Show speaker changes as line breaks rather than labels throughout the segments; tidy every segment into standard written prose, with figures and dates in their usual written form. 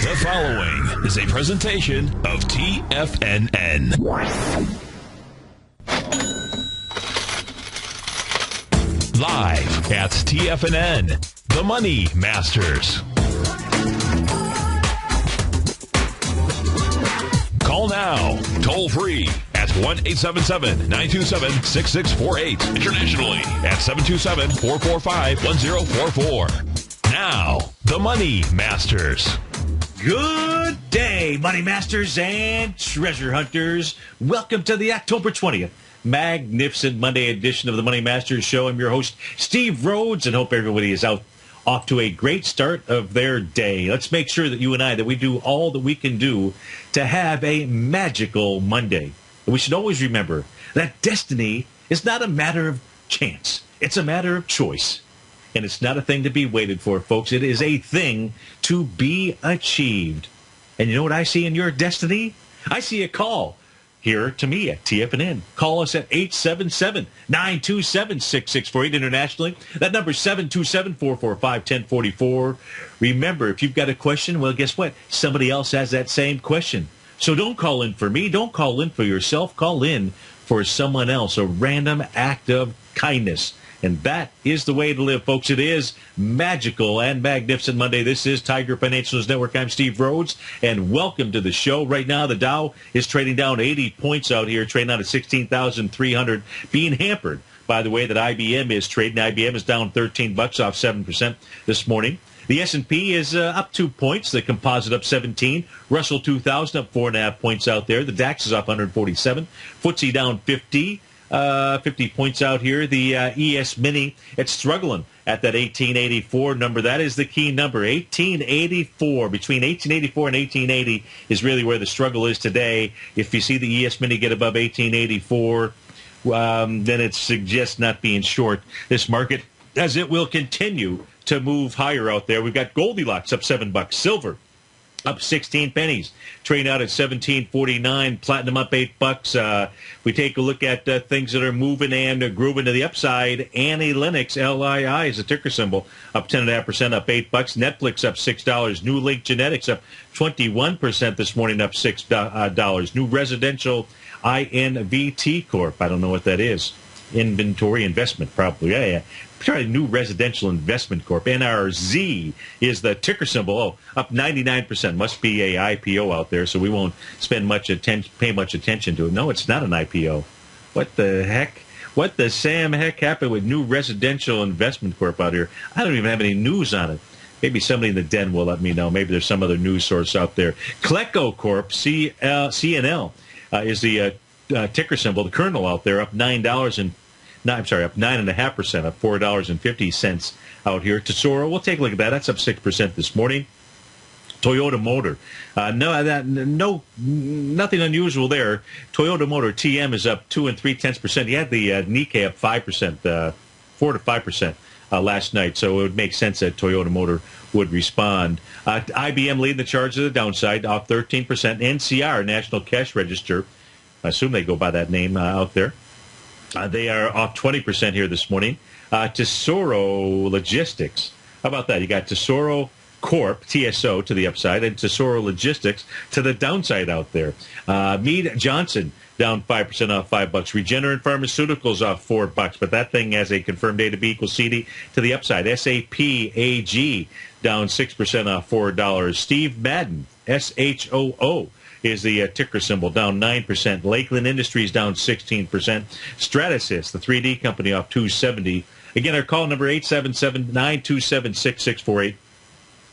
The following is a presentation of TFNN. Live at TFNN, the Money Masters. Call now, toll free at 1-877-927-6648. Internationally at 727-445-1044. Now, the Money Masters.
Good day, Money Masters and Treasure Hunters. Welcome to the October 20th magnificent Monday edition of the Money Masters Show. I'm your host, Steve Rhodes, and hope everybody is off to a great start of their day. Let's make sure that you and I, that we do all that we can do to have a magical Monday. And we should always remember that destiny is not a matter of chance. It's a matter of choice. And it's not a thing to be waited for, folks. It is a thing to be achieved. And you know what I see in your destiny? I see a call here to me at TFNN. Call us at 877-927-6648 internationally. That number is 727-445-1044. Remember, if you've got a question, well, guess what? Somebody else has that same question. So don't call in for me. Don't call in for yourself. Call in for someone else. A random act of kindness. And that is the way to live, folks. It is magical and magnificent Monday. This is Tiger Financials Network. I'm Steve Rhodes, and welcome to the show. Right now, the Dow is trading down 80 points out here, trading out at 16,300, being hampered by the way that IBM is trading. IBM is down $13 off 7% this morning. The S&P is up 2 points. The composite up 17. Russell 2000 up 4.5 points out there. The DAX is up 147. FTSE down 50 points out here. The ES Mini, it's struggling at that 1884 number. That is the key number, 1884. Between 1884 and 1880 is really where the struggle is today. If you see the ES Mini get above 1884, then it suggests not being short this market, as it will continue to move higher out there. We've got Goldilocks up $7. Silver up 16 pennies, trading out at 17.49. Platinum up $8. We take a look at things that are moving and grooving to the upside. Annie Lennox, LII is a ticker symbol, up 10.5%, up $8. Netflix up $6. New Link Genetics up 21% this morning, up $6. New Residential INVT Corp. I don't know what that is. Inventory Investment, probably. Yeah. Try New Residential Investment Corp. NRZ is the ticker symbol. Up 99%. Must be a IPO out there, so we won't pay much attention to it. No, it's not an IPO. What the heck? What the Sam heck happened with New Residential Investment Corp out here? I don't even have any news on it. Maybe somebody in the den will let me know. Maybe there's some other news source out there. Cleco Corp, CNL, is the ticker symbol. The kernel out there, up $9 up 9.5%, up $4.50 out here. Tesoro, we'll take a look at that. That's up 6% this morning. Toyota Motor, nothing unusual there. Toyota Motor TM is up 2 3/10%. You had the Nikkei up 5%, 4 to 5% last night, so it would make sense that Toyota Motor would respond. IBM leading the charge to the downside, off 13%. NCR, National Cash Register, I assume they go by that name out there. They are off 20% here this morning. Tesoro Logistics. How about that? You got Tesoro Corp, TSO, to the upside, and Tesoro Logistics to the downside out there. Mead Johnson down 5% off $5. Regeneron Pharmaceuticals off $4, but that thing has a confirmed A to B equals CD to the upside. SAP AG down 6% off $4. Steve Madden, SHOO, is the ticker symbol, down 9%. Lakeland Industries down 16%. Stratasys, the 3D company, off $270. Again, our call number 877-927-6648.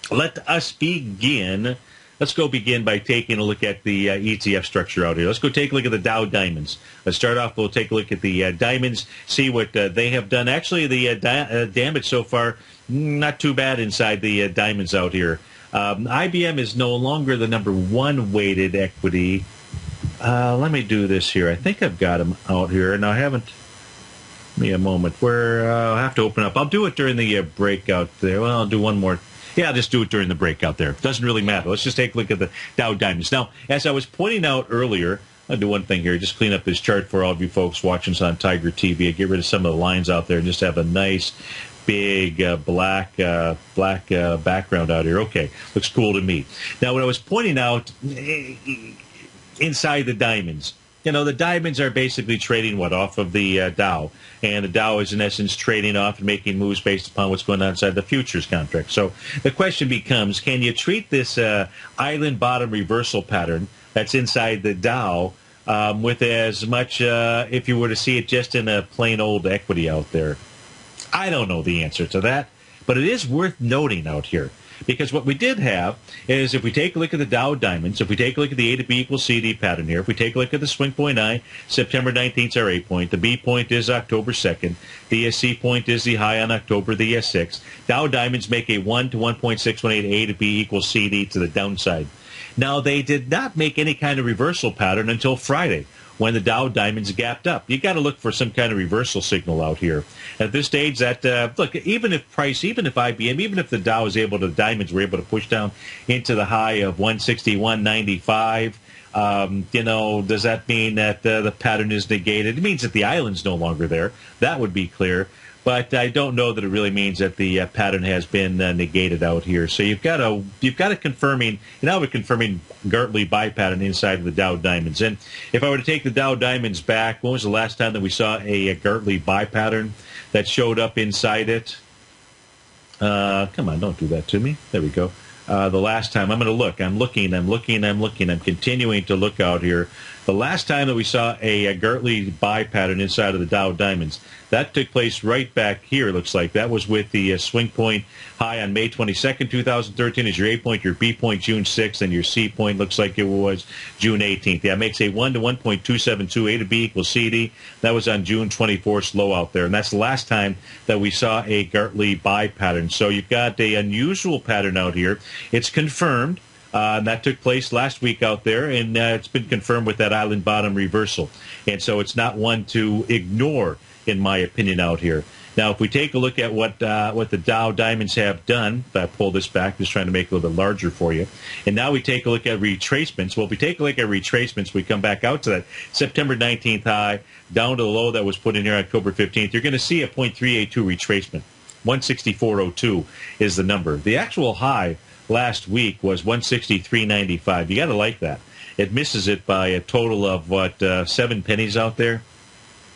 Let us begin. Let's go begin by taking a look at the ETF structure out here. Let's go take a look at the Dow Diamonds. Let's start off, we'll take a look at the Diamonds, see what they have done. Actually, the damage so far, not too bad inside the Diamonds out here. IBM is no longer the number one weighted equity. Let me do this here. I think I've got them out here, and I haven't. Give me a moment. I'll have to open up. I'll do it during the breakout there. Well, I'll do one more. Yeah, I'll just do it during the breakout there. Doesn't really matter. Let's just take a look at the Dow Diamonds. Now, as I was pointing out earlier, I'll do one thing here. Just clean up this chart for all of you folks watching us on Tiger TV. Get rid of some of the lines out there and just have a nice big black background out here. Okay, looks cool to me. Now, what I was pointing out inside the diamonds, the diamonds are basically trading off of the Dow, and the Dow is in essence trading off and making moves based upon what's going on inside the futures contract. So the question becomes, can you treat this island bottom reversal pattern that's inside the Dow with as much, if you were to see it just in a plain old equity out there? I don't know the answer to that, but it is worth noting out here. Because what we did have is, if we take a look at the Dow diamonds, if we take a look at the A to B equals CD pattern here, if we take a look at the swing point I, September 19th is our A point, the B point is October 2nd, the C point is the high on October the 6th. Dow diamonds make a 1 to 1.618 A to B equals CD to the downside. Now, they did not make any kind of reversal pattern until Friday, when the Dow diamonds gapped up. You got to look for some kind of reversal signal out here. At this stage, that look, even if IBM, even if the Dow is able to, diamonds were able to push down into the high of 161.95, does that mean that the pattern is negated? It means that the island's no longer there. That would be clear. But I don't know that it really means that the pattern has been negated out here. So you've got a confirming Gartley buy pattern inside of the Dow diamonds. And if I were to take the Dow diamonds back, when was the last time that we saw a Gartley buy pattern that showed up inside it? Come on, don't do that to me. There we go. The last time, I'm going to look. I'm looking. I'm continuing to look out here. The last time that we saw a Gartley buy pattern inside of the Dow diamonds, that took place right back here, looks like. That was with the swing point high on May 22nd, 2013 as your A point, your B point June 6th, and your C point looks like it was June 18th. Yeah, it makes a 1 to 1.272 A to B equals CD. That was on June 24th, low out there. And that's the last time that we saw a Gartley buy pattern. So you've got an unusual pattern out here. It's confirmed. And that took place last week out there, and it's been confirmed with that island bottom reversal. And so it's not one to ignore, in my opinion, out here. Now, if we take a look at what the Dow diamonds have done, if I pull this back, just trying to make it a little bit larger for you. And now we take a look at retracements. Well, if we take a look at retracements, we come back out to that September 19th high, down to the low that was put in here October 15th. You're going to see a 0.382 retracement. 164.02 is the number. The actual high last week was 163.95. You got to like that. It misses it by a total of 7 pennies out there.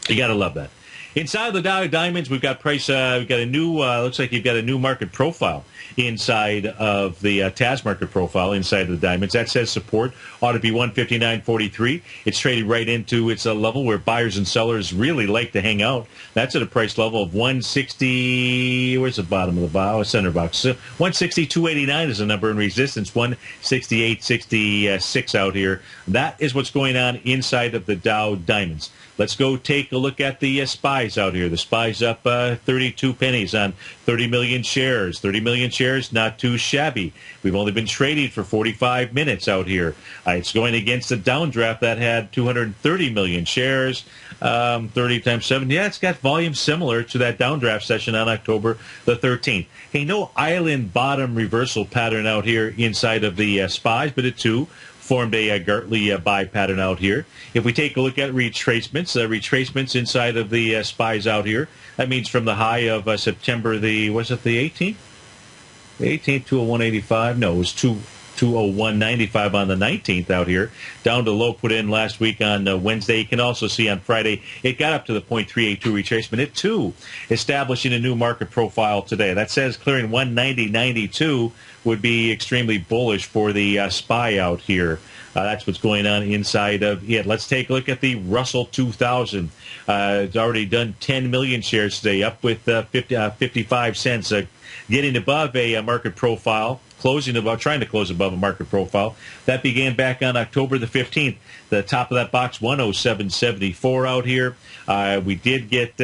You got to love that. Inside of the Dow diamonds, we've got price. We've got a new. Looks like you've got a new market profile inside of the TAS market profile inside of the diamonds. That says support ought to be 159.43. It's traded right into its level where buyers and sellers really like to hang out. That's at a price level of 160. Where's the bottom of the bow? Center box. 162.89 is the number, in resistance 168.66 out here. That is what's going on inside of the Dow diamonds. Let's go take a look at the SPYs out here. The SPY's up 32 pennies on 30 million shares. 30 million shares, not too shabby. We've only been trading for 45 minutes out here. It's going against the downdraft that had 230 million shares. 30 times 7. Yeah, it's got volume similar to that downdraft session on October the 13th. Hey, no island bottom reversal pattern out here inside of the SPYs, but it too formed a Gartley buy pattern out here. If we take a look at retracements inside of the SPYs out here, that means from the high of September was it the 18th? The 18th, 201.85. No, it was 201.95 on the 19th out here. Down to low put in last week on Wednesday. You can also see on Friday it got up to the 0.382 retracement. It too establishing a new market profile today. That says clearing 190.92 would be extremely bullish for the SPY out here. That's what's going on inside of it. Let's take a look at the Russell 2000. It's already done 10 million shares today, up with 55 cents, getting above a market profile, trying to close above a market profile. That began back on October the 15th. The top of that box, 107.74 out here. We did get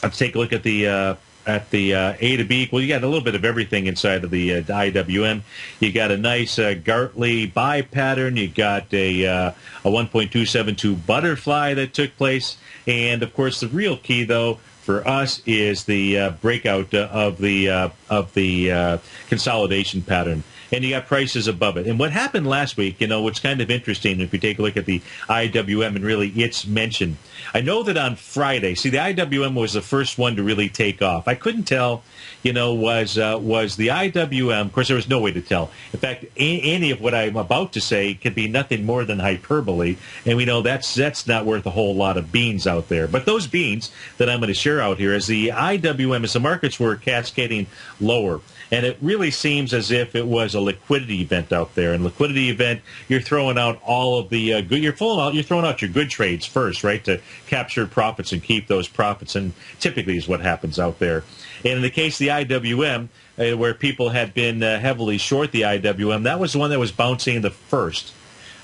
let's take a look at the A to B. Well, you got a little bit of everything inside of the IWM. You got a nice Gartley buy pattern. You got a 1.272 butterfly that took place. And, of course, the real key, though, for us is the breakout of the consolidation pattern. and you got prices above it. And what happened last week, what's kind of interesting, if you take a look at the IWM and really its mention, I know that on Friday, the IWM was the first one to really take off. I couldn't tell, was the IWM, of course, there was no way to tell. In fact, any of what I'm about to say could be nothing more than hyperbole, and we know that's not worth a whole lot of beans out there. But those beans that I'm going to share out here, as the IWM, as the markets were cascading lower, and it really seems as if it was a liquidity event out there. And liquidity event, you're throwing out all of the good. You're throwing out your good trades first, right, to capture profits and keep those profits. And typically is what happens out there. And in the case of the IWM, where people had been heavily short the IWM, that was the one that was bouncing the first.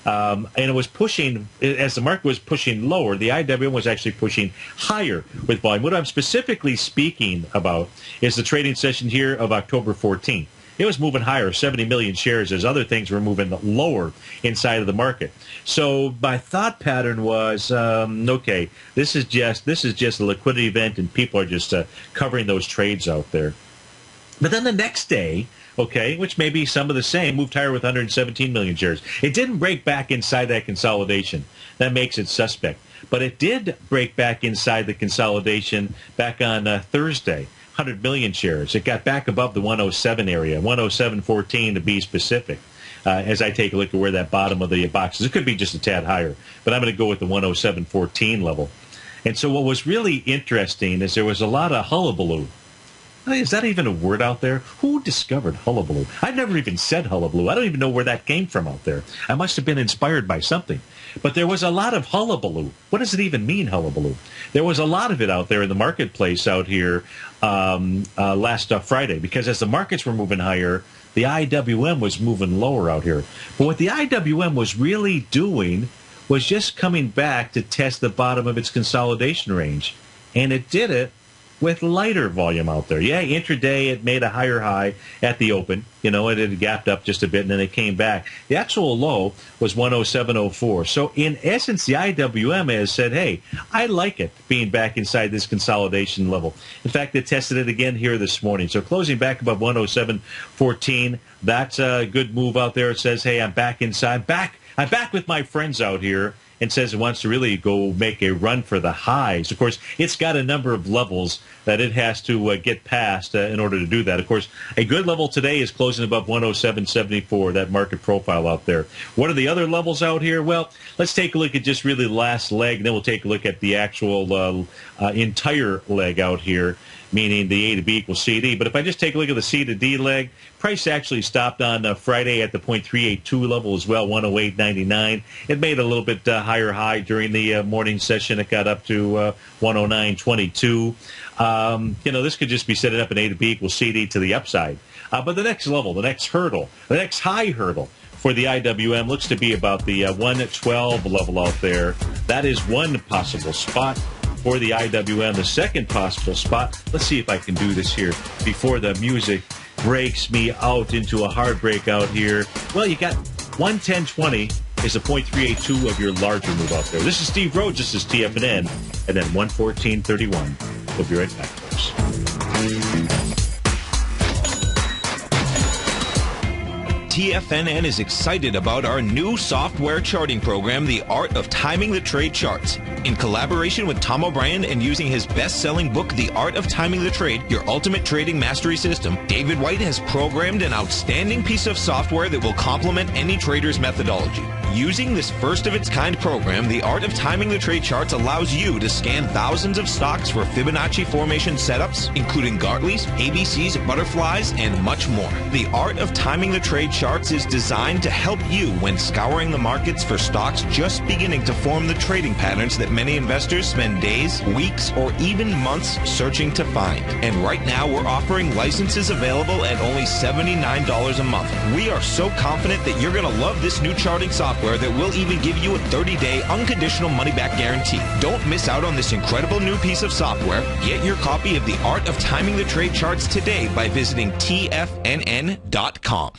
And it was pushing, as the market was pushing lower, the IWM was actually pushing higher with volume. What I'm specifically speaking about is the trading session here of October 14th. It was moving higher, 70 million shares, as other things were moving lower inside of the market. So my thought pattern was, okay, this is just a liquidity event, and people are just covering those trades out there. But then the next day, okay, which may be some of the same, moved higher with 117 million shares. It didn't break back inside that consolidation. That makes it suspect. But it did break back inside the consolidation back on Thursday, 100 million shares. It got back above the 107 area, 107.14 to be specific. As I take a look at where that bottom of the box is. It could be just a tad higher, but I'm going to go with the 107.14 level. And so what was really interesting is there was a lot of hullabaloo. Is that even a word out there? Who discovered hullabaloo? I've never even said hullabaloo. I don't even know where that came from out there. I must have been inspired by something. But there was a lot of hullabaloo. What does it even mean, hullabaloo? There was a lot of it out there in the marketplace out here last Friday, because as the markets were moving higher, the IWM was moving lower out here. But what the IWM was really doing was just coming back to test the bottom of its consolidation range. And it did it with lighter volume out there. Yeah, intraday it made a higher high at the open. It had gapped up just a bit, and then it came back. The actual low was 107.04. So in essence, the IWM has said, hey, I like it being back inside this consolidation level. In fact, it tested it again here this morning. So closing back above 107.14, that's a good move out there. It says, hey, I'm back inside. I'm back with my friends out here. And says it wants to really go make a run for the highs. Of course, it's got a number of levels that it has to get past in order to do that. Of course, a good level today is closing above 107.74, that market profile out there. What are the other levels out here? Well, let's take a look at just really the last leg, and then we'll take a look at the actual entire leg out here, meaning the A to B equals CD. But if I just take a look at the C to D leg, price actually stopped on Friday at the 0.382 level as well, 108.99. It made a little bit higher high during the morning session. It got up to 109.22. This could just be setting up an A to B equals CD to the upside. But the next level, the next hurdle, the next high hurdle for the IWM looks to be about the 112 level out there. That is one possible spot for the IWM. The second possible spot, let's see if I can do this here before the music breaks me out into a hard break out here. Well, you got 110.20 is a 0.382 of your larger move out there. This is Steve Rhodes. This is TFNN. And then 114.31. We'll be right back, folks.
TFNN is excited about our new software charting program, The Art of Timing the Trade Charts. In collaboration with Tom O'Brien and using his best-selling book, The Art of Timing the Trade, Your Ultimate Trading Mastery System, David White has programmed an outstanding piece of software that will complement any trader's methodology. Using this first-of-its-kind program, The Art of Timing the Trade Charts allows you to scan thousands of stocks for Fibonacci formation setups, including Gartleys, ABCs, butterflies, and much more. The Art of Timing the Trade Charts is designed to help you when scouring the markets for stocks just beginning to form the trading patterns that many investors spend days, weeks, or even months searching to find. And right now, we're offering licenses available at only $79 a month. We are so confident that you're going to love this new charting software that will even give you a 30-day unconditional money-back guarantee. Don't miss out on this incredible new piece of software. Get your copy of The Art of Timing the Trade Charts today by visiting TFNN.com.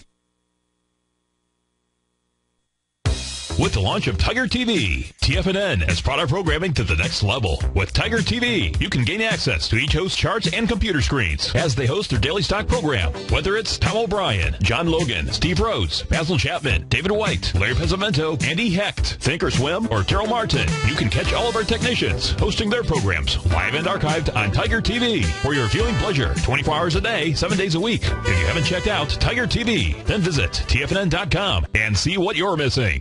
with the launch of Tiger TV. TFNN has brought our programming to the next level. With Tiger TV, you can gain access to each host's charts and computer screens as they host their daily stock program. Whether it's Tom O'Brien, John Logan, Steve Rhodes, Basil Chapman, David White, Larry Pezzavento, Andy Hecht, Thinkorswim, or Terrell Martin, you can catch all of our technicians hosting their programs live and archived on Tiger TV for your viewing pleasure 24 hours a day, 7 days a week. If you haven't checked out Tiger TV, then visit TFNN.com and see what you're missing.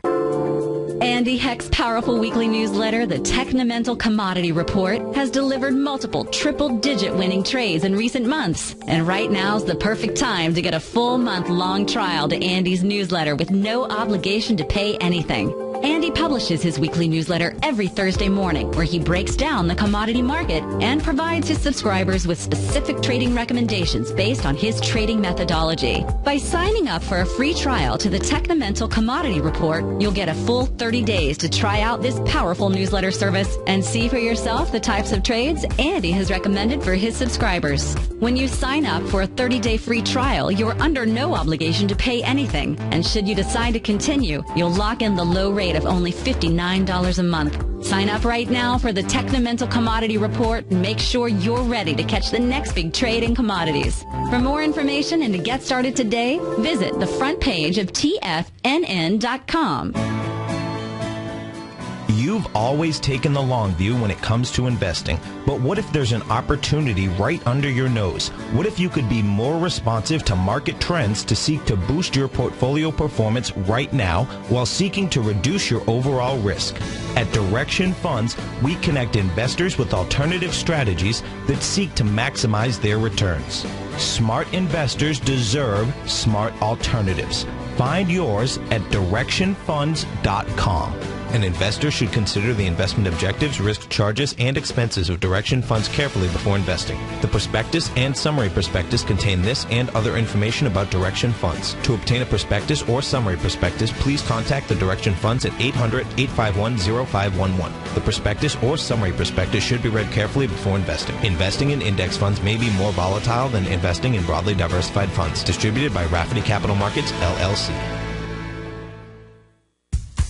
Andy Hecht's powerful weekly newsletter, the Technomental Commodity Report, has delivered multiple triple-digit winning trades in recent months. And right now's the perfect time to get a full month-long trial to Andy's newsletter with no obligation to pay anything. Andy publishes his weekly newsletter every Thursday morning, where he breaks down the commodity market and provides his subscribers with specific trading recommendations based on his trading methodology. By signing up for a free trial to the Technomental Commodity Report, you'll get a full 30 days to try out this powerful newsletter service and see for yourself the types of trades Andy has recommended for his subscribers. When you sign up for a 30-day free trial, you're under no obligation to pay anything. And should you decide to continue, you'll lock in the low rate of only $59 a month. Sign up right now for the Technomental Commodity Report and make sure you're ready to catch the next big trade in commodities. For more information and to get started today, visit the front page of TFNN.com.
You've always taken the long view when it comes to investing, but what if there's an opportunity right under your nose? What if you could be more responsive to market trends to seek to boost your portfolio performance right now while seeking to reduce your overall risk? At Direction Funds, we connect investors with alternative strategies that seek to maximize their returns. Smart investors deserve smart alternatives. Find yours at directionfunds.com. An investor should consider the investment objectives, risk charges, and expenses of Direction Funds carefully before investing. The prospectus and summary prospectus contain this and other information about Direction Funds. To obtain a prospectus or summary prospectus, please contact the Direction Funds at 800-851-0511. The prospectus or summary prospectus should be read carefully before investing. Investing in index funds may be more volatile than investing in broadly diversified funds. Distributed by Rafferty Capital Markets, LLC.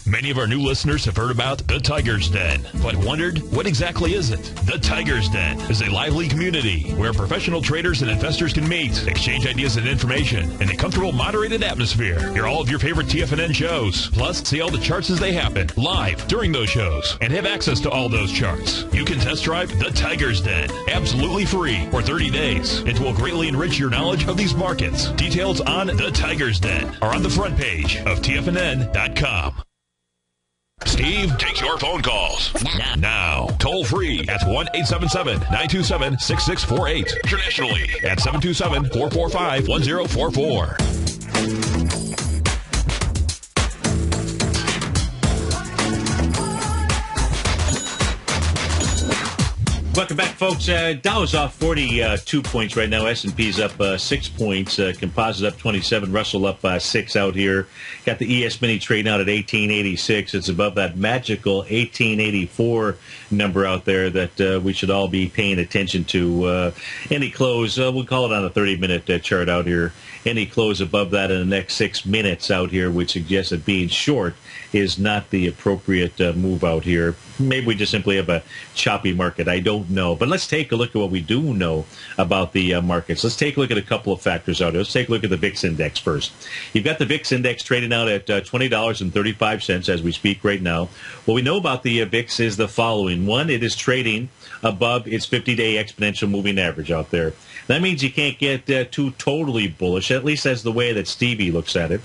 Many of our new listeners have heard about the Tiger's Den, but wondered, what exactly is it? The Tiger's Den is a lively community where professional traders and investors can meet, exchange ideas and information in a comfortable, moderated atmosphere. Hear all of your favorite TFNN shows, plus see all the charts as they happen live during those shows, and have access to all those charts. You can test drive the Tiger's Den absolutely free for 30 days. It will greatly enrich your knowledge of these markets. Details on the Tiger's Den are on the front page of TFNN.com. Steve takes your phone calls now. Toll free at 1-877-927-6648. Internationally at 727-445-1044.
Welcome back, folks. Dow's off 42 points right now. S&P's up 6 points. Composite up 27. Russell up 6 out here. Got the ES Mini trading out at 1886. It's above that magical 1884 number out there that we should all be paying attention to. Any close, we'll call it on a 30-minute chart out here. Any close above that in the next 6 minutes out here would suggest that being short is not the appropriate move out here. Maybe we just simply have a choppy market. I don't know. But let's take a look at what we do know about the markets. Let's take a look at a couple of factors out here. Let's take a look at the VIX index first. You've got the VIX index trading out at $20.35 as we speak right now. What we know about the VIX is the following. One, it is trading above its 50-day exponential moving average out there. That means you can't get too totally bullish, at least that's the way that Stevie looks at it.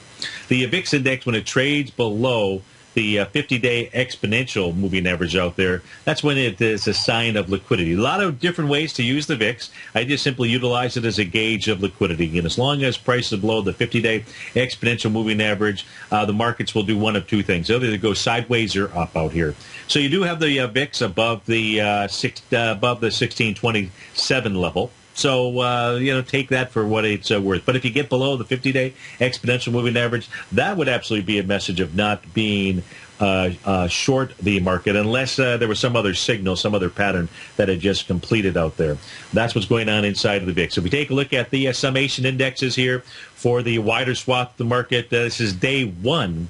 The VIX index, when it trades below the 50-day exponential moving average out there, that's when it is a sign of liquidity. A lot of different ways to use the VIX. I just simply utilize it as a gauge of liquidity. And as long as price is below the 50-day exponential moving average, the markets will do one of two things. They'll either go sideways or up out here. So you do have the VIX above the 1627 level. So, take that for what it's worth. But if you get below the 50-day exponential moving average, that would absolutely be a message of not being short the market unless there was some other signal, some other pattern that had just completed out there. That's what's going on inside of the VIX. If we take a look at the summation indexes here for the wider swath of the market, this is day one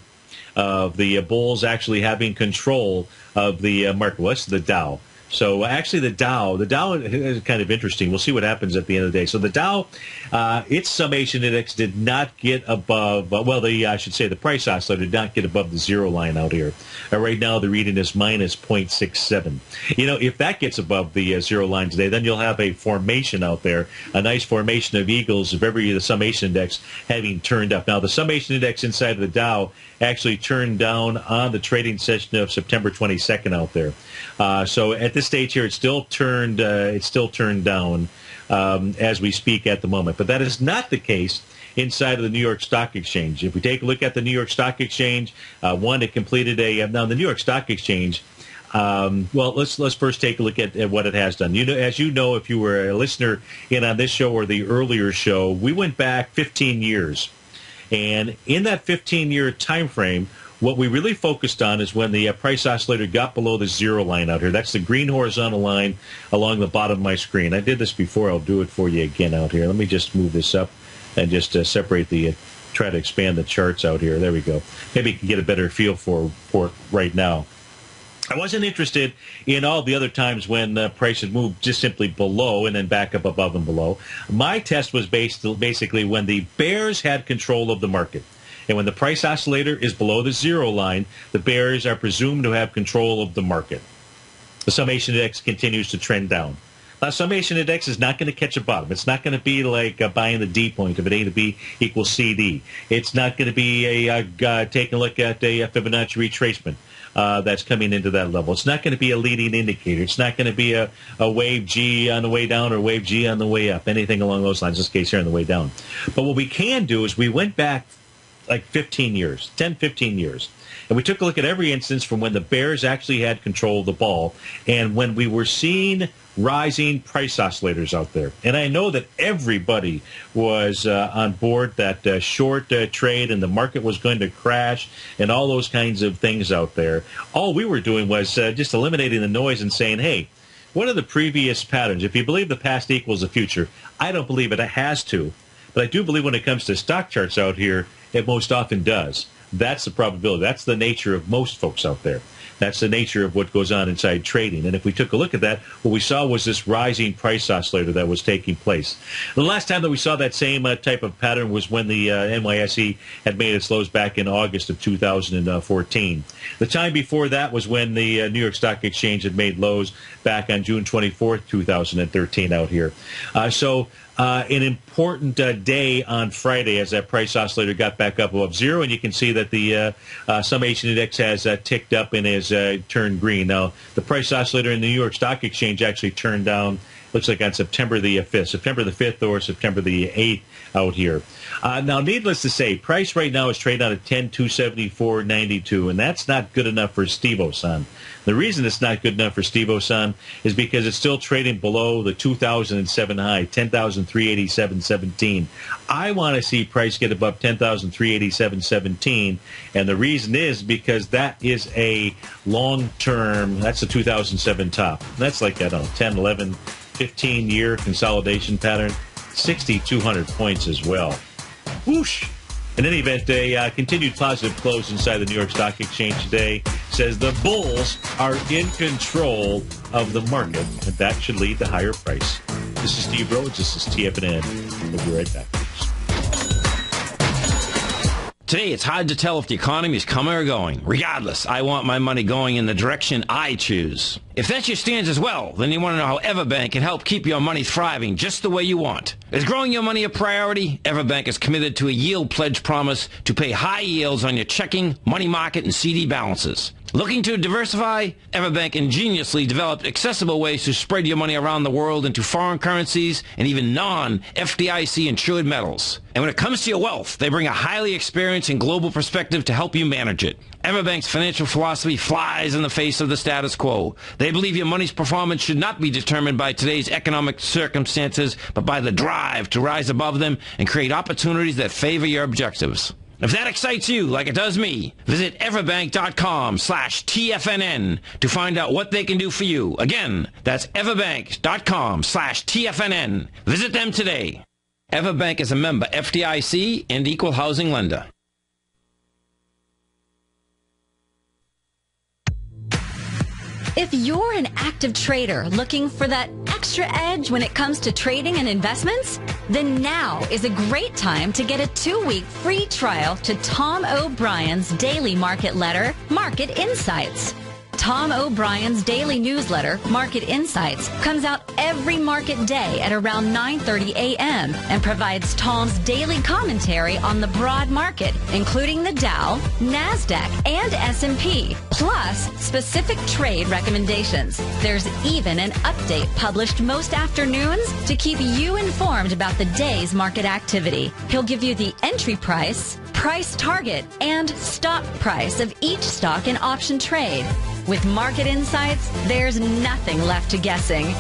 of the bulls actually having control of the market. Well, that's the Dow. So actually the Dow is kind of interesting. We'll see what happens at the end of the day. So the Dow, its summation index did not get above, the price oscillator did not get above the zero line out here. Right now the reading is minus 0.67. If that gets above the zero line today, then you'll have a formation out there, a nice formation of eagles of the summation index having turned up. Now the summation index inside of the Dow actually turned down on the trading session of September 22nd out there. So at this stage here, it's still turned down as we speak at the moment. But that is not the case inside of the New York Stock Exchange. If we take a look at the New York Stock Exchange, it completed now the New York Stock Exchange. Let's first take a look at what it has done. As you know, if you were a listener in on this show or the earlier show, we went back 15 years. And in that 15-year time frame, what we really focused on is when the price oscillator got below the zero line out here. That's the green horizontal line along the bottom of my screen. I did this before. I'll do it for you again out here. Let me just move this up and just separate try to expand the charts out here. There we go. Maybe you can get a better feel for it right now. I wasn't interested in all the other times when prices moved just simply below and then back up above and below. My test was basically when the bears had control of the market. And when the price oscillator is below the zero line, the bears are presumed to have control of the market. The summation index continues to trend down. Now, summation index is not going to catch a bottom. It's not going to be like buying the D point if it A to B equals CD. It's not going to be taking a look at a Fibonacci retracement. That's coming into that level. It's not going to be a leading indicator. It's not going to be a wave G on the way down or wave G on the way up, anything along those lines, in this case here on the way down. But what we can do is we went back like 15 years, 10, 15 years, and we took a look at every instance from when the bears actually had control of the ball and when we were seeing rising price oscillators out there. And I know that everybody was on board that short trade and the market was going to crash and all those kinds of things out there. All we were doing was just eliminating the noise and saying, hey, what are the previous patterns? If you believe the past equals the future, I don't believe it. It has to. But I do believe when it comes to stock charts out here, it most often does. That's the probability. That's the nature of most folks out there. That's the nature of what goes on inside trading. And if we took a look at that, what we saw was this rising price oscillator that was taking place. The last time that we saw that same type of pattern was when the NYSE had made its lows back in August of 2014. The time before that was when the New York Stock Exchange had made lows back on June 24th, 2013 out here. An important day on Friday as that price oscillator got back up above zero, and you can see that the summation index has ticked up and has turned green. Now, the price oscillator in the New York Stock Exchange actually turned down, looks like on September the 5th or September the 8th out here. Now, needless to say, price right now is trading out at 10,274.92, and that's not good enough for Steve-O-San. The reason it's not good enough for Steve-O-San is because it's still trading below the 2007 high, 10,387.17. I want to see price get above 10,387.17, and the reason is because that is a long-term, that's the 2007 top. That's like, 10, 11, 15-year consolidation pattern, 6,200 points as well. Whoosh! In any event, a continued positive close inside the New York Stock Exchange today says the bulls are in control of the market, and that should lead to higher price. This is Steve Rhodes. This is TFNN. We'll be right back.
Today, it's hard to tell if the economy is coming or going. Regardless, I want my money going in the direction I choose. If that's your stance as well, then you want to know how Everbank can help keep your money thriving just the way you want. Is growing your money a priority? Everbank is committed to a yield pledge promise to pay high yields on your checking, money market, and CD balances. Looking to diversify? Everbank ingeniously developed accessible ways to spread your money around the world into foreign currencies and even non-FDIC insured metals. And when it comes to your wealth, they bring a highly experienced and global perspective to help you manage it. Everbank's financial philosophy flies in the face of the status quo. They believe your money's performance should not be determined by today's economic circumstances, but by the drive to rise above them and create opportunities that favor your objectives. If that excites you like it does me, visit everbank.com/TFNN to find out what they can do for you. Again, that's everbank.com/TFNN. Visit them today. Everbank is a member FDIC and equal housing lender.
If you're an active trader looking for that extra edge when it comes to trading and investments, then now is a great time to get a 2-week free trial to Tom O'Brien's daily market letter, Market Insights. Tom O'Brien's daily newsletter, Market Insights, comes out every market day at around 9:30 a.m. and provides Tom's daily commentary on the broad market, including the Dow, NASDAQ, and S&P, plus specific trade recommendations. There's even an update published most afternoons to keep you informed about the day's market activity. He'll give you the entry price, price target, and stop price of each stock and option trade. With Market Insights, there's nothing left to guessing.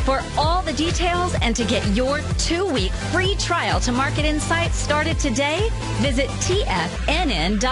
For all the details and to get your 2-week free trial to Market Insights started today, visit TFNN.com.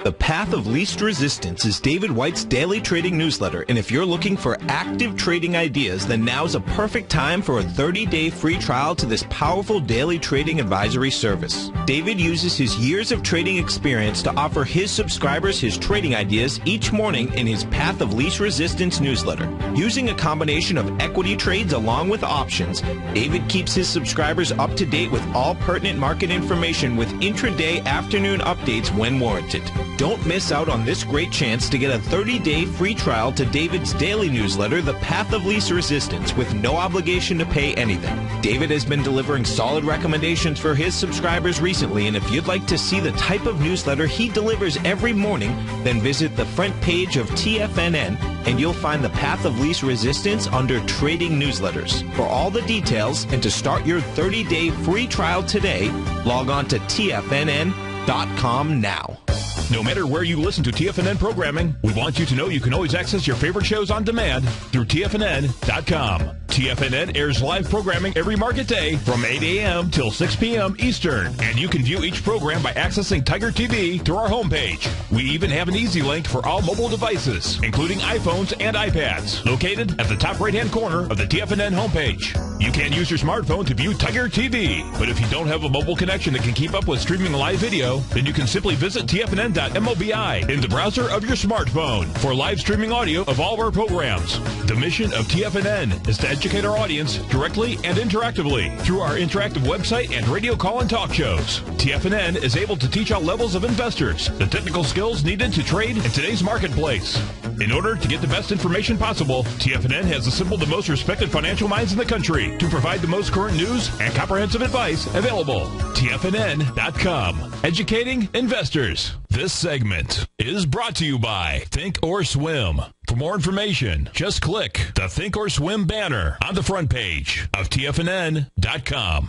The Path of Least Resistance is David White's daily trading newsletter, and if you're looking for active trading ideas, then now's a perfect time for a 30-day free trial to this powerful daily trading advisory service. David uses his years of trading experience to offer his subscribers his trading ideas each morning in his Path of Least Resistance newsletter. Using a combination of equity trades along with options, David keeps his subscribers up to date with all pertinent market information with intraday afternoon updates when warranted. Don't miss out on this great chance to get a 30-day free trial to David's daily newsletter, The Path of Least Resistance, with no obligation to pay anything. David has been delivering solid recommendations for his subscribers recently, and if you'd like to see the type of newsletter he delivers every morning, then visit the front page of TFNN and you'll find The Path of Least Resistance under Trading Newsletters. For all the details and to start your 30-day free trial today, log on to TFNN.com now.
No matter where you listen to TFNN programming, we want you to know you can always access your favorite shows on demand through TFNN.com. TFNN airs live programming every market day from 8 a.m. till 6 p.m. Eastern, and you can view each program by accessing Tiger TV through our homepage. We even have an easy link for all mobile devices, including iPhones and iPads, located at the top right-hand corner of the TFNN homepage. You can use your smartphone to view Tiger TV, but if you don't have a mobile connection that can keep up with streaming live video, then you can simply visit TFNN.mobi in the browser of your smartphone for live streaming audio of all of our programs. The mission of TFNN is to educate our audience directly and interactively through our interactive website and radio call and talk shows. TFNN is able to teach all levels of investors the technical skills needed to trade in today's marketplace. In order to get the best information possible, TFNN has assembled the most respected financial minds in the country to provide the most current news and comprehensive advice available. TFNN.com. Educating investors. This segment is brought to you by Think or Swim. For more information, just click the Think or Swim banner on the front page of TFNN.com.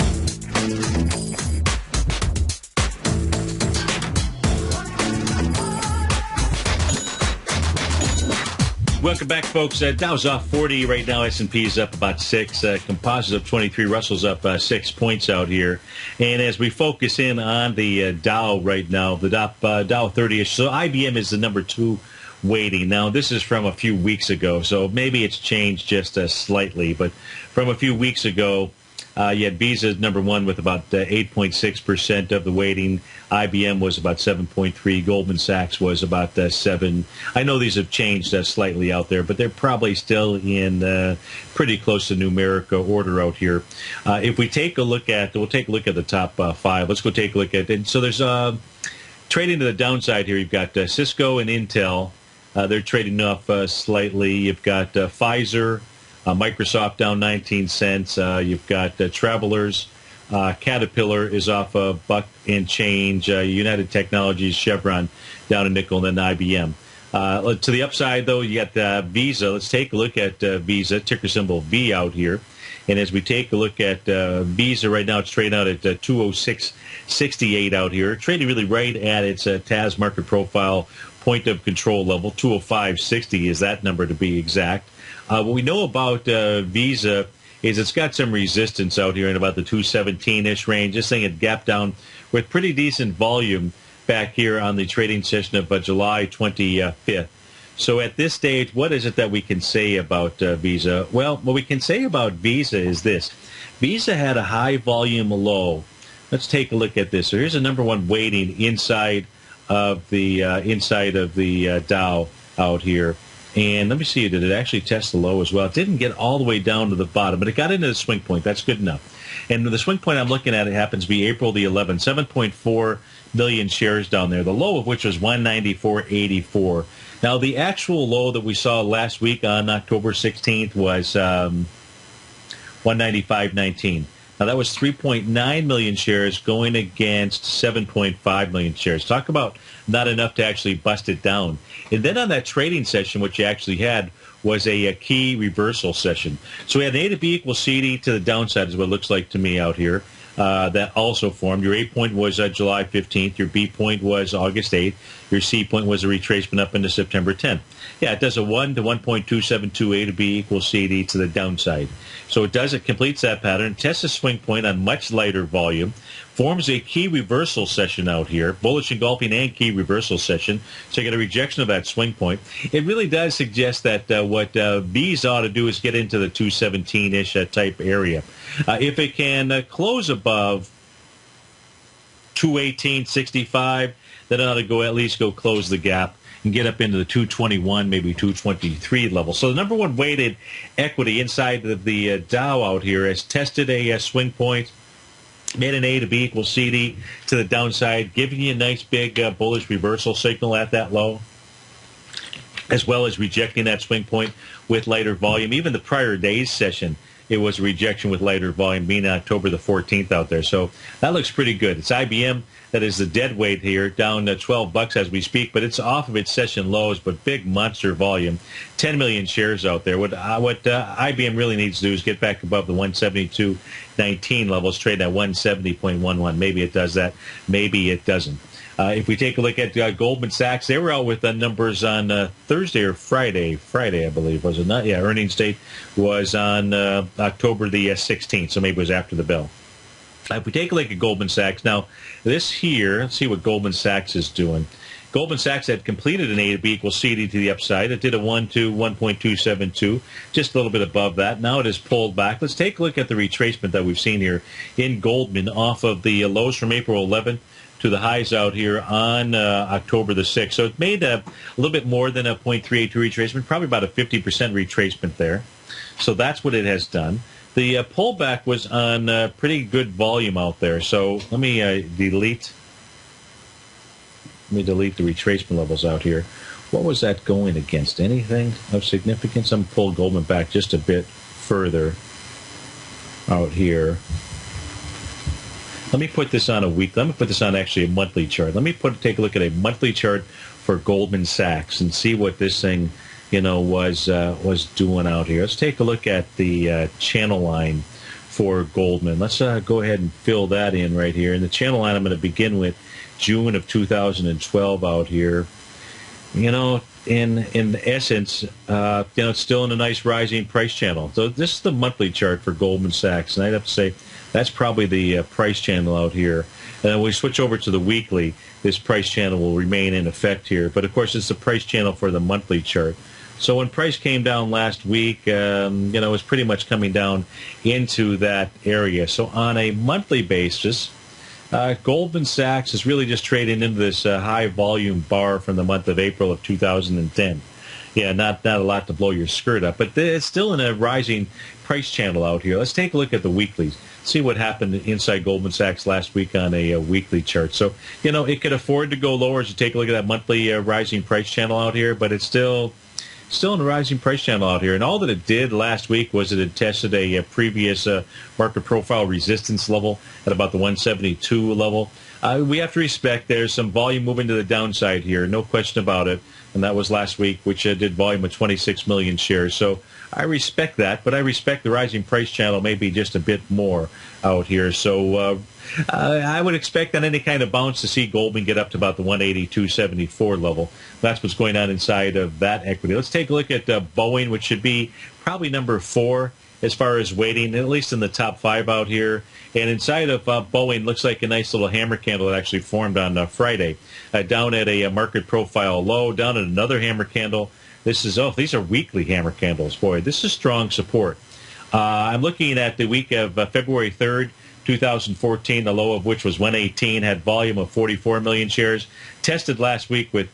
Welcome back, folks. Dow's off 40 right now. S&P's up about 6. Composite up 23. Russell's up 6 points out here. And as we focus in on the Dow right now, the Dow 30-ish. So IBM is the number 2 weighting. Now, this is from a few weeks ago, so maybe it's changed just slightly. But from a few weeks ago, you had Visa number 1 with about 8.6% of the weighting. IBM was about 7.3. Goldman Sachs was about 7. I know these have changed slightly out there, but they're probably still in pretty close to numeric order out here. If we take a look at, we'll take a look at the top 5. Let's go take a look at it. So there's trading to the downside here. You've got Cisco and Intel. They're trading off slightly. You've got Pfizer. Microsoft down 19 cents. You've got Travelers. Caterpillar is off a buck and change. United Technologies, Chevron down a nickel, and then IBM. To the upside, though, you got Visa. Let's take a look at Visa, ticker symbol V out here. And as we take a look at Visa right now, it's trading out at 206.68 out here. Trading really right at its TAS market profile point of control level. 205.60 is that number to be exact. What we know about Visa is it's got some resistance out here in about the 217-ish range. This thing had gapped down with pretty decent volume back here on the trading session of July 25th. So at this stage, what is it that we can say about Visa? Well, what we can say about Visa is this. Visa had a high volume low. Let's take a look at this. So here's a number 1 weighting inside of the inside of the Dow out here. And let me see, did it actually test the low as well? It didn't get all the way down to the bottom, but it got into the swing point. That's good enough. And the swing point I'm looking at, it happens to be April the 11th, 7.4 million shares down there, the low of which was 194.84. Now, the actual low that we saw last week on October 16th was 195.19. Now, that was 3.9 million shares going against 7.5 million shares. Talk about not enough to actually bust it down. And then on that trading session, what you actually had was a key reversal session. So we had an A to B equals CD to the downside is what it looks like to me out here. That also formed. Your A point was July 15th. Your B point was August 8th. Your C point was a retracement up into September 10th. Yeah, it does a 1 to 1.272 A to B equals CD to the downside. So it completes that pattern, tests a swing point on much lighter volume, forms a key reversal session out here, bullish engulfing and key reversal session. So you get a rejection of that swing point. It really does suggest that what B's ought to do is get into the 217-ish type area. If it can close above 218.65, then it ought to at least go close the gap and get up into the 221, maybe 223 level. So the number one weighted equity inside of the Dow out here has tested a swing point, made an A to B equals CD to the downside, giving you a nice big bullish reversal signal at that low, as well as rejecting that swing point with lighter volume. Even the prior day's session, it was a rejection with lighter volume, being October the 14th out there. So that looks pretty good. It's IBM that is the dead weight here, down to $12 as we speak, but it's off of its session lows, but big monster volume, 10 million shares out there. What IBM really needs to do is get back above the 172.19 levels, trade at 170.11. Maybe it does that. Maybe it doesn't. If we take a look at Goldman Sachs, they were out with numbers on Thursday or Friday, I believe, was it not? Yeah, earnings date was on October the 16th, so maybe it was after the bell. If we take a look at Goldman Sachs, now this here, let's see what Goldman Sachs is doing. Goldman Sachs had completed an A to B equals CD to the upside. It did a 1 to 1.272, just a little bit above that. Now it has pulled back. Let's take a look at the retracement that we've seen here in Goldman off of the lows from April 11th to the highs out here on October the 6th. So it made a little bit more than a 0.382 retracement, probably about a 50% retracement there. So that's what it has done. The pullback was on pretty good volume out there. So let me delete the retracement levels out here. What was that going against? Anything of significance? I'm going to pull Goldman back just a bit further out here. Let me put this on a week. Let me put this on actually a monthly chart. Let me take a look at a monthly chart for Goldman Sachs and see what this thing, was doing out here. Let's take a look at the channel line for Goldman. Let's go ahead and fill that in right here. And the channel line I'm going to begin with June of 2012 out here. In essence, it's still in a nice rising price channel. So this is the monthly chart for Goldman Sachs, and I'd have to say that's probably the price channel out here. And then we switch over to the weekly. This price channel will remain in effect here, but of course it's the price channel for the monthly chart. So when price came down last week, it was pretty much coming down into that area. So on a monthly basis, Goldman Sachs is really just trading into this high volume bar from the month of April of 2010. Yeah, not a lot to blow your skirt up, but it's still in a rising price channel out here. Let's take a look at the weeklies. See what happened inside Goldman Sachs last week on a weekly chart. So, it could afford to go lower as you take a look at that monthly rising price channel out here, but it's still in a rising price channel out here. And all that it did last week was it had tested a previous market profile resistance level at about the 172 level. We have to respect there's some volume moving to the downside here, no question about it. And that was last week, which did volume of 26 million shares. So I respect that, but I respect the rising price channel maybe just a bit more out here. So I would expect on any kind of bounce to see Goldman get up to about the 182.74 level. That's what's going on inside of that equity. Let's take a look at Boeing, which should be probably number 4 as far as weighting, at least in the top 5 out here. And inside of Boeing, looks like a nice little hammer candle that actually formed on Friday. Down at a market profile low, down at another hammer candle. These are weekly hammer candles. Boy, this is strong support. I'm looking at the week of February 3rd, 2014, the low of which was 118, had volume of 44 million shares. Tested last week with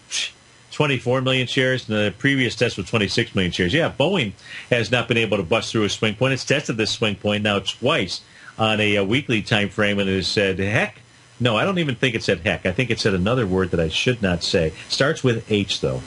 24 million shares, and the previous test was 26 million shares. Yeah, Boeing has not been able to bust through a swing point. It's tested this swing point now twice on a weekly time frame, and it has said, heck. No, I don't even think it said heck. I think it said another word that I should not say. Starts with H, though.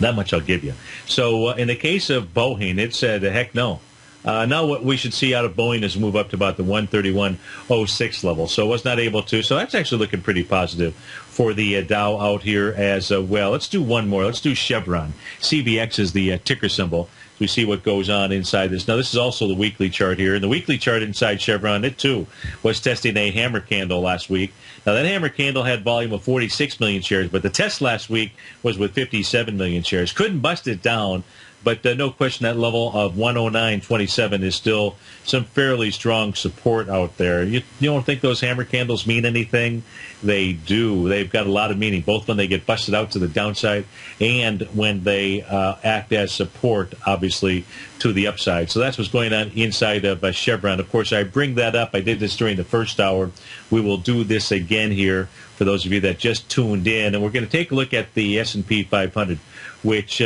That much I'll give you. So in the case of Boeing, it said, heck no. Now what we should see out of Boeing is move up to about the 131.06 level. So it was not able to. So that's actually looking pretty positive for the Dow out here as well. Let's do one more. Let's do Chevron. CVX is the ticker symbol. We see what goes on inside this. Now, this is also the weekly chart here. And the weekly chart inside Chevron, it too was testing a hammer candle last week. Now, that hammer candle had volume of 46 million shares, but the test last week was with 57 million shares. Couldn't bust it down, but no question that level of 109.27 is still some fairly strong support out there. You don't think those hammer candles mean anything? They do. They've got a lot of meaning, both when they get busted out to the downside and when they act as support, obviously, to the upside. So that's what's going on inside of Chevron. Of course, I bring that up. I did this during the first hour. We will do this again here for those of you that just tuned in. And we're going to take a look at the S&P 500, which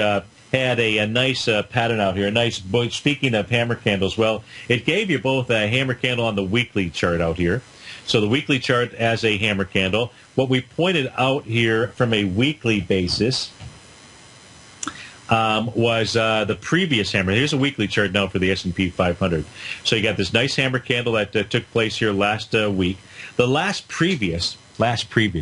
had a nice pattern out here. A nice, speaking of hammer candles, well, it gave you both a hammer candle on the weekly chart out here. So the weekly chart as a hammer candle. What we pointed out here from a weekly basis was the previous hammer. Here's a weekly chart now for the S&P 500. So you got this nice hammer candle that took place here last week. The last previous,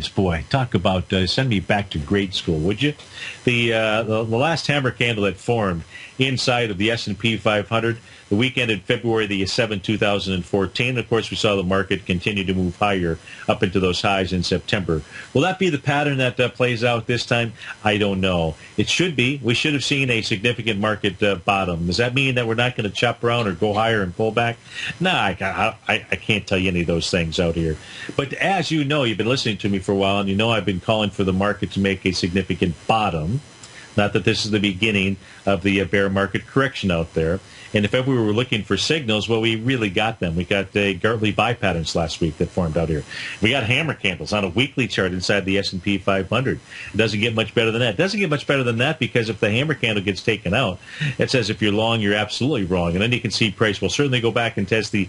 boy, talk about send me back to grade school, would you? The last hammer candle that formed inside of the S&P 500, the week ended February the 7th, 2014. Of course, we saw the market continue to move higher up into those highs in September. Will that be the pattern that plays out this time? I don't know. It should be. We should have seen a significant market bottom. Does that mean that we're not going to chop around or go higher and pull back? No, I can't tell you any of those things out here. But as you know, you've been listening to me for a while, and you know I've been calling for the market to make a significant bottom. Not that this is the beginning of the bear market correction out there. And if ever we were looking for signals, well, we really got them. We got Gartley buy patterns last week that formed out here. We got hammer candles on a weekly chart inside the S&P 500. It doesn't get much better than that. It doesn't get much better than that because if the hammer candle gets taken out, it says if you're long, you're absolutely wrong. And then you can see price will certainly go back and test the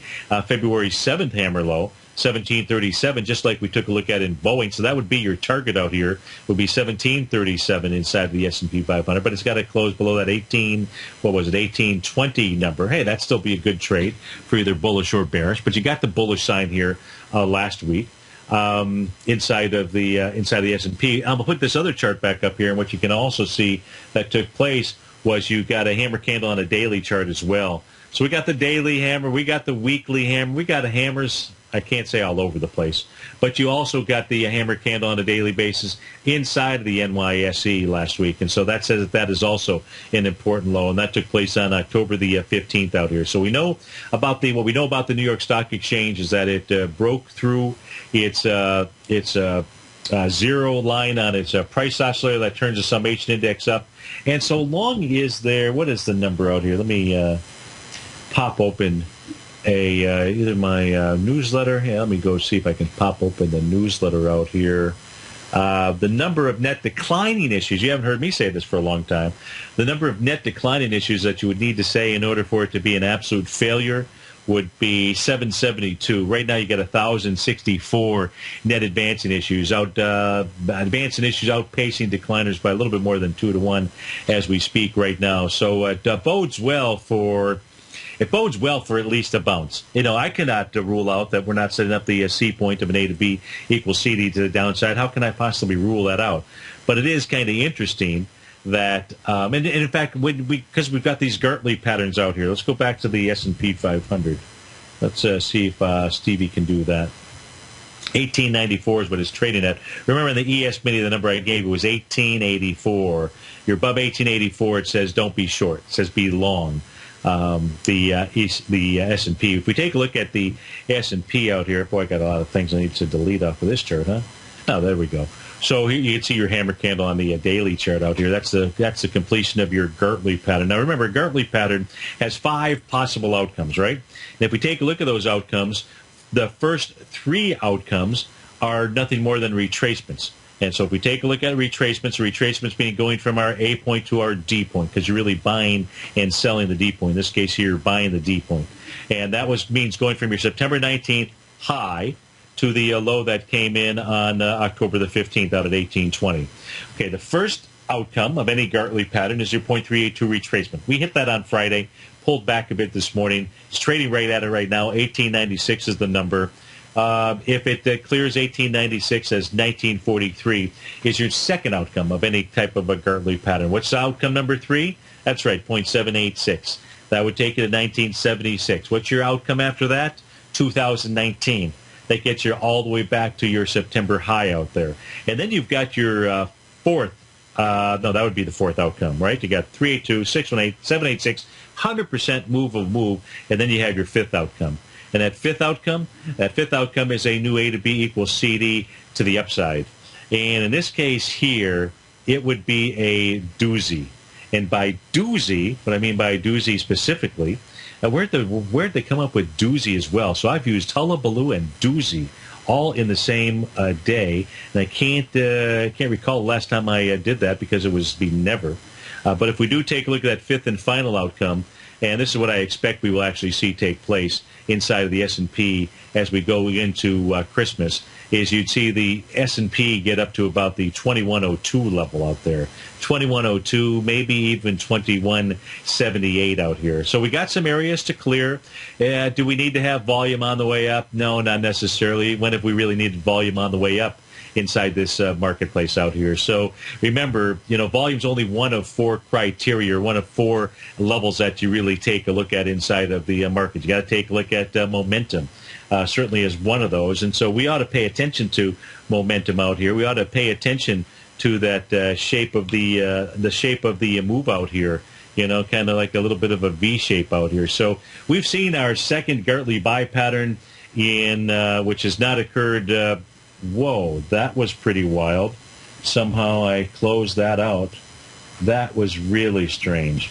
February 7th hammer low, 1737, just like we took a look at in Boeing. So that would be your target out here, would be 1737 inside the S&P 500. But it's got to close below that 1820 number. Hey, that'd still be a good trade for either bullish or bearish. But you got the bullish sign here last week inside the S&P. I'm going to put this other chart back up here, and what you can also see that took place was you got a hammer candle on a daily chart as well. So we got the daily hammer, we got the weekly hammer, we got hammers, I can't say all over the place, but you also got the hammer candle on a daily basis inside of the NYSE last week. And so that says that that is also an important low, and that took place on October the 15th out here. So we know about what we know about the New York Stock Exchange is that it broke through its zero line on its price oscillator that turns the summation index up. And so long is there, what is the number out here? Let me pop open either my newsletter. Yeah, let me go see if I can pop open the newsletter out here. The number of net declining issues, you haven't heard me say this for a long time, the number of net declining issues that you would need to say in order for it to be an absolute failure would be 772. Right now you got 1,064 net advancing issues, advancing issues outpacing decliners by a little bit more than 2 to 1 as we speak right now. So it bodes well for at least a bounce. You know, I cannot rule out that we're not setting up the C point of an A to B equals CD to the downside. How can I possibly rule that out? But it is kind of interesting that, and in fact, because we've got these Gartley patterns out here, let's go back to the S&P 500. Let's see if Stevie can do that. 1894 is what it's trading at. Remember in the ES Mini, the number I gave you was 1884. You're above 1884, it says don't be short. It says be long. The S&P. If we take a look at the S&P out here, boy, I got a lot of things I need to delete off of this chart, huh? Oh, there we go. So here you can see your hammer candle on the daily chart out here. That's the completion of your Gartley pattern. Now remember, Gartley pattern has 5 possible outcomes, right? And if we take a look at those outcomes, The first three outcomes are nothing more than retracements. And so if we take a look at retracements meaning going from our A point to our D point, because you're really buying and selling the D point. In this case here, you're buying the D point. And that means going from your September 19th high to the low that came in on October the 15th out at 1820. Okay, the first outcome of any Gartley pattern is your 0.382 retracement. We hit that on Friday, pulled back a bit this morning. It's trading right at it right now. 1896 is the number. If it clears 1896 as 1943 is your second outcome of any type of a Gartley pattern. What's outcome number 3? That's right, 0.786. That would take you to 1976. What's your outcome after that? 2019. That gets you all the way back to your September high out there. And then you've got your fourth, that would be the fourth outcome, right? You got 382, 618, 786, 100% move, and then you have your fifth outcome. And that fifth outcome is a new A to B equals CD to the upside. And in this case here, it would be a doozy. And by doozy, what I mean by doozy specifically, where'd they come up with doozy as well? So I've used hullabaloo and doozy all in the same day. And I can't recall the last time I did that because it was never. But if we do take a look at that fifth and final outcome, and this is what I expect we will actually see take place inside of the S&P as we go into Christmas, is you'd see the S&P get up to about the 2102 level out there. 2102, maybe even 2178 out here. So we got some areas to clear. Do we need to have volume on the way up? No, not necessarily. When have we really needed volume on the way up inside this marketplace out here? So remember, volume's only one of four criteria, one of four levels that you really take a look at inside of the market. You got to take a look at momentum. Certainly is one of those, and so we ought to pay attention to momentum out here. We ought to pay attention to that shape of the move out here. Kind of like a little bit of a V shape out here. So we've seen our second Gartley buy pattern which has not occurred. Whoa, that was pretty wild. Somehow I closed that out. That was really strange.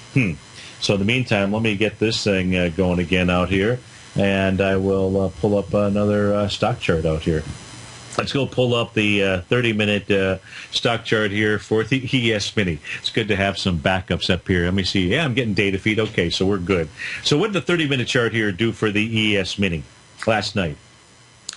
So in the meantime, let me get this thing going again out here. And I will pull up another stock chart out here. Let's go pull up the 30-minute stock chart here for the ES Mini. It's good to have some backups up here. Let me see. Yeah, I'm getting data feed. Okay, so we're good. So what did the 30-minute chart here do for the ES Mini last night?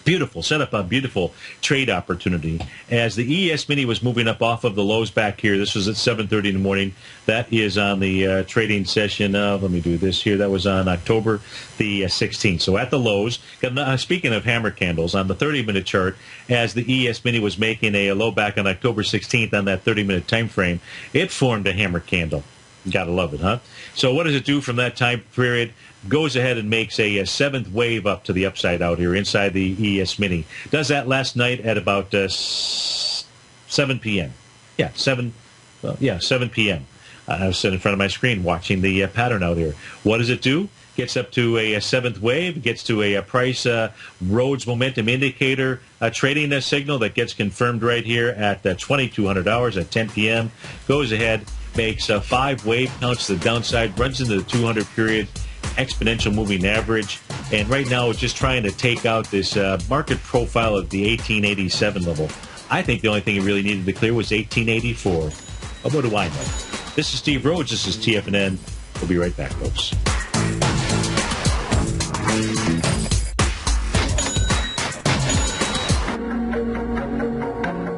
Beautiful. Set up a beautiful trade opportunity. As the ES Mini was moving up off of the lows back here, this was at 7:30 in the morning. That is on the trading session of, let me do this here, that was on October the 16th. So at the lows, speaking of hammer candles, on the 30-minute chart, as the ES Mini was making a low back on October 16th on that 30-minute time frame, it formed a hammer candle. Gotta love it, huh? So what does it do from that time period? Goes ahead and makes a seventh wave up to the upside out here inside the ES Mini. Does that last night at about 7 p.m. Yeah, 7 p.m. I was sitting in front of my screen watching the pattern out here. What does it do? Gets up to a seventh wave, gets to a price Rhodes momentum indicator trading signal that gets confirmed right here at 2,200 hours at 10 p.m. Goes ahead, makes 5 wave counts to the downside, runs into the 200 period exponential moving average, and right now it's just trying to take out this market profile of the 1887 level. I think the only thing it really needed to clear was 1884. But what do I know? This is Steve Rhodes. This is TFNN. We'll be right back, folks.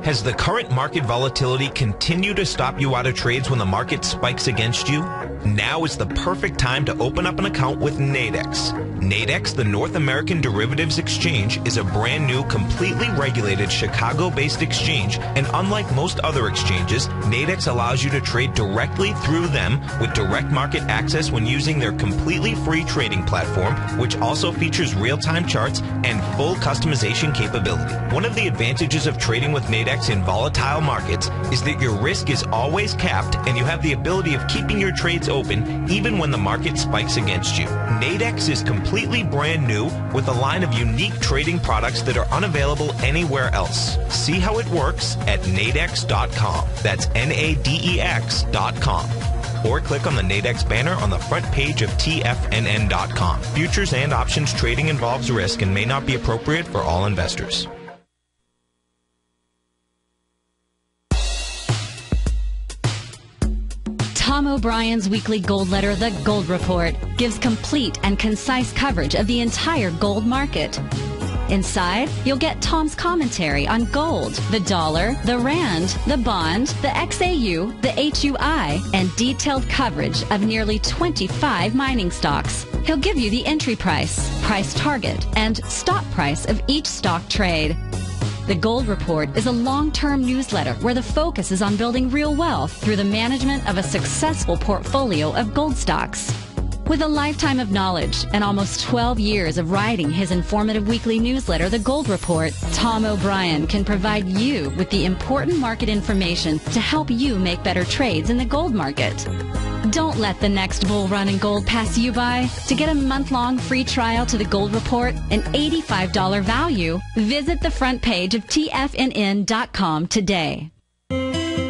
Has the current market volatility continued to stop you out of trades when the market spikes against you? Now is the perfect time to open up an account with Nadex. Nadex, the North American Derivatives Exchange, is a brand new, completely regulated Chicago-based exchange, and unlike most other exchanges, Nadex allows you to trade directly through them with direct market access when using their completely free trading platform, which also features real-time charts and full customization capability. One of the advantages of trading with Nadex in volatile markets is that your risk is always capped and you have the ability of keeping your trades open even when the market spikes against you. Nadex is completely brand new with a line of unique trading products that are unavailable anywhere else. See how it works at nadex.com. That's Nadex.com. or click on the Nadex banner on the front page of TFNN.com. Futures and options trading involves risk and may not be appropriate for all investors.
Tom O'Brien's weekly gold letter, The Gold Report, gives complete and concise coverage of the entire gold market. Inside, you'll get Tom's commentary on gold, the dollar, the rand, the bond, the XAU, the HUI, and detailed coverage of nearly 25 mining stocks. He'll give you the entry price, price target, and stop price of each stock trade. The Gold Report is a long-term newsletter where the focus is on building real wealth through the management of a successful portfolio of gold stocks. With a lifetime of knowledge and almost 12 years of writing his informative weekly newsletter, The Gold Report, Tom O'Brien can provide you with the important market information to help you make better trades in the gold market. Don't let the next bull run in gold pass you by. To get a month-long free trial to The Gold Report, an $85 value, visit the front page of TFNN.com today.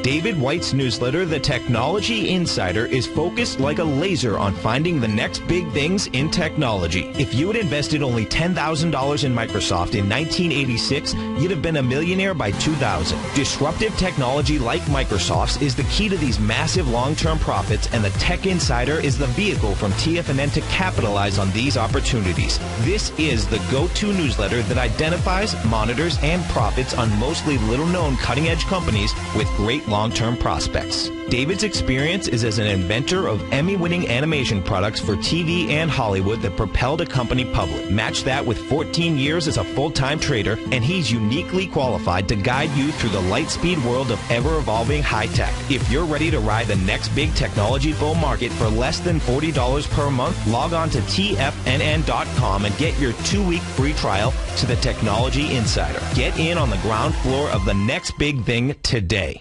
David White's newsletter, The Technology Insider, is focused like a laser on finding the next big things in technology. If you had invested only $10,000 in Microsoft in 1986, you'd have been a millionaire by 2000. Disruptive technology like Microsoft's is the key to these massive long-term profits, and the Tech Insider is the vehicle from TFNN to capitalize on these opportunities. This is the go-to newsletter that identifies, monitors, and profits on mostly little-known cutting-edge companies with great long-term prospects. David's experience is as an inventor of Emmy-winning animation products for TV and Hollywood that propelled a company public. Match that with 14 years as a full-time trader, and he's uniquely qualified to guide you through the light-speed world of ever-evolving high-tech. If you're ready to ride the next big technology bull market for less than $40 per month, log on to TFNN.com and get your 2-week free trial to the Technology Insider. Get in on the ground floor of the next big thing today.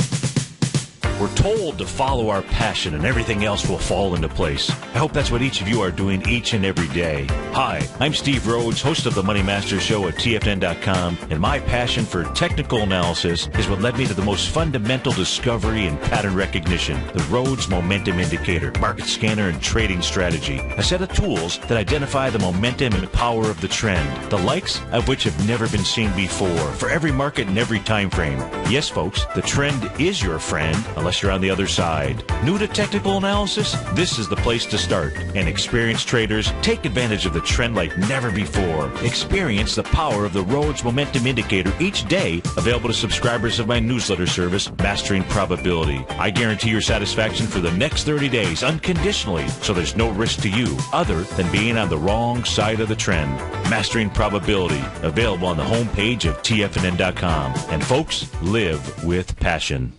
We're told to follow our passion and everything else will fall into place. I hope that's what each of you are doing each and every day. Hi, I'm Steve Rhodes, host of the Money Master Show at TFNN.com, and my passion for technical analysis is what led me to the most fundamental discovery in pattern recognition, the Rhodes Momentum Indicator, market scanner, and trading strategy, a set of tools that identify the momentum and power of the trend, the likes of which have never been seen before, for every market and every time frame. Yes, folks, the trend is your friend, unless you're on the other side. New to technical analysis? This is the place to start. And experienced traders take advantage of the trend like never before. Experience the power of the Rhodes Momentum Indicator each day, available to subscribers of my newsletter service, Mastering Probability. I guarantee your satisfaction for the next 30 days unconditionally, so there's no risk to you other than being on the wrong side of the trend. Mastering Probability, available on the homepage of TFNN.com. And folks, live with passion.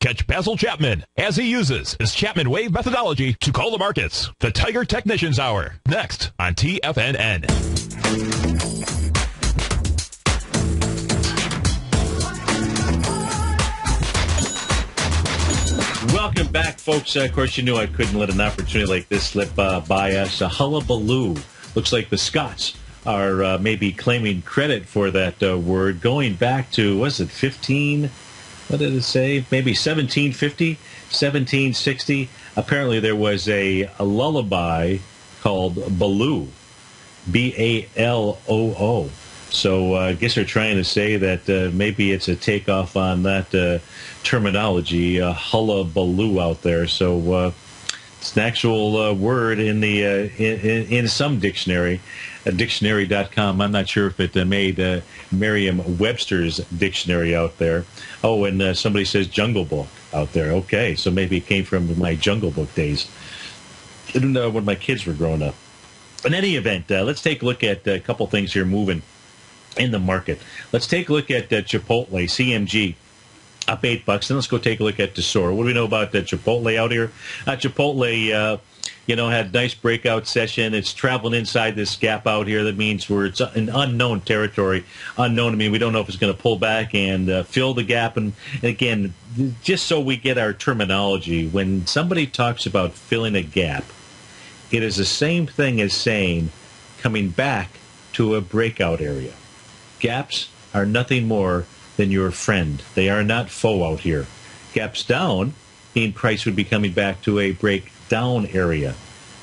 Catch Basil Chapman as he uses his Chapman Wave methodology to call the markets. The Tiger Technicians Hour, next on TFNN.
Welcome back, folks. Of course, you knew I couldn't let an opportunity like this slip by us. A hullabaloo. Looks like the Scots are maybe claiming credit for that word going back to, was it 15? What did it say? Maybe 1750, 1760. Apparently there was a lullaby called Baloo, B-A-L-O-O. So I guess they're trying to say that maybe it's a takeoff on that terminology, hullabaloo out there. So it's an actual word in the in some dictionary. Dictionary.com. I'm not sure if it made Merriam-Webster's dictionary out there. Oh, and somebody says Jungle Book out there. Okay, so maybe it came from my Jungle Book days. I don't know when my kids were growing up. In any event, let's take a look at a couple things here moving in the market. Let's take a look at Chipotle, CMG, up $8. Then let's go take a look at Tesoro. What do we know about Chipotle out here? Chipotle, had a nice breakout session. It's traveling inside this gap out here. That means it's an unknown territory. Unknown, I mean, we don't know if it's going to pull back and fill the gap. And again, just so we get our terminology, when somebody talks about filling a gap, it is the same thing as saying coming back to a breakout area. Gaps are nothing more than your friend. They are not foe out here. Gaps down mean price would be coming back to a breakdown area.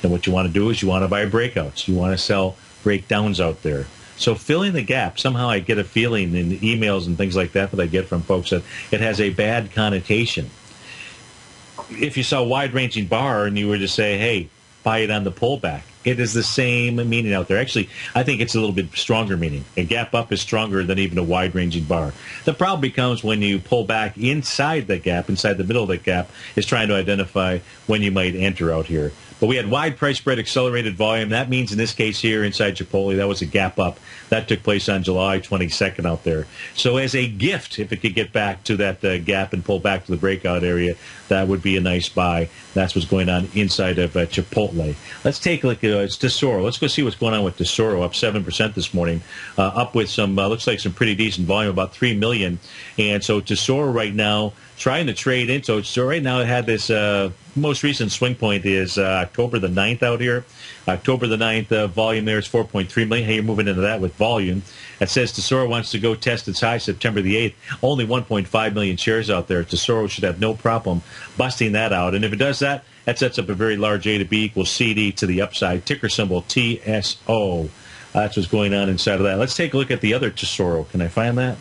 And what you want to do is you want to buy breakouts. You want to sell breakdowns out there. So filling the gap, somehow I get a feeling in the emails and things like that I get from folks that it has a bad connotation. If you saw a wide-ranging bar and you were to say, hey, buy it on the pullback, it is the same meaning out there. Actually, I think it's a little bit stronger meaning. A gap up is stronger than even a wide-ranging bar. The problem becomes when you pull back inside the gap, inside the middle of the gap, is trying to identify when you might enter out here. But we had wide price spread accelerated volume. That means in this case here inside Chipotle, that was a gap up. That took place on July 22nd out there. So as a gift, if it could get back to that gap and pull back to the breakout area, that would be a nice buy. That's what's going on inside of Chipotle. Let's take a look at Tesoro. Let's go see what's going on with Tesoro, up 7% this morning, up with some, looks like some pretty decent volume, about 3 million. And so Tesoro right now, trying to trade into. So right now it had this most recent swing point is October the 9th out here. October the 9th volume there is 4.3 million. Hey, you're moving into that with volume. It says Tesoro wants to go test its high September the 8th. Only 1.5 million shares out there. Tesoro should have no problem busting that out. And if it does that, that sets up a very large A to B equals CD to the upside. Ticker symbol TSO. That's what's going on inside of that. Let's take a look at the other Tesoro. Can I find that?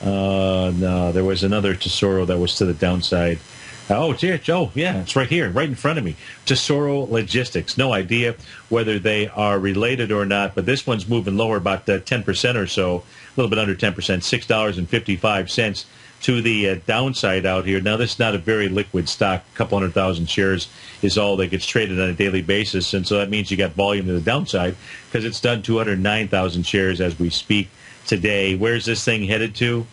No, there was another Tesoro that was to the downside. Yeah, it's right here, right in front of me. Tesoro Logistics. No idea whether they are related or not, but this one's moving lower about 10% or so, a little bit under 10%, $6.55 to the downside out here. Now, this is not a very liquid stock. A couple 100,000 shares is all that gets traded on a daily basis, and so that means you got volume to the downside because it's done 209,000 shares as we speak today. Where's this thing headed to?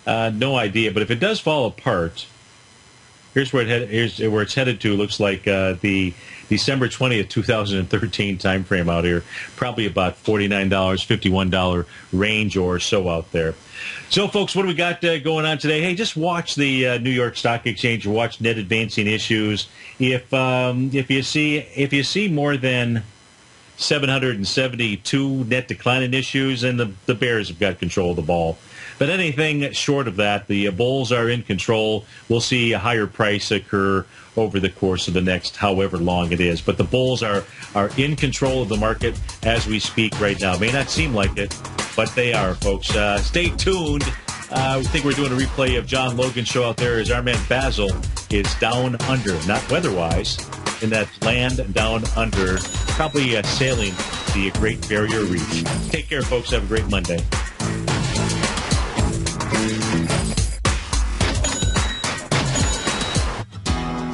No idea, but if it does fall apart, here's where it's headed to. Looks like the December 20th, 2013 time frame out here, probably about $49, $51 range or so out there. So, folks, what do we got going on today? Hey, just watch the New York Stock Exchange or watch net advancing issues. If you see more than 772 net declining issues, and the Bears have got control of the ball. But anything short of that, the Bulls are in control. We'll see a higher price occur over the course of the next however long it is. But the Bulls are in control of the market as we speak right now. It may not seem like it, but they are, folks. Stay tuned. I think we're doing a replay of John Logan's show out there as our man Basil is down under, not weather-wise, in that land down under, probably sailing the Great Barrier Reef. Take care, folks. Have a great Monday.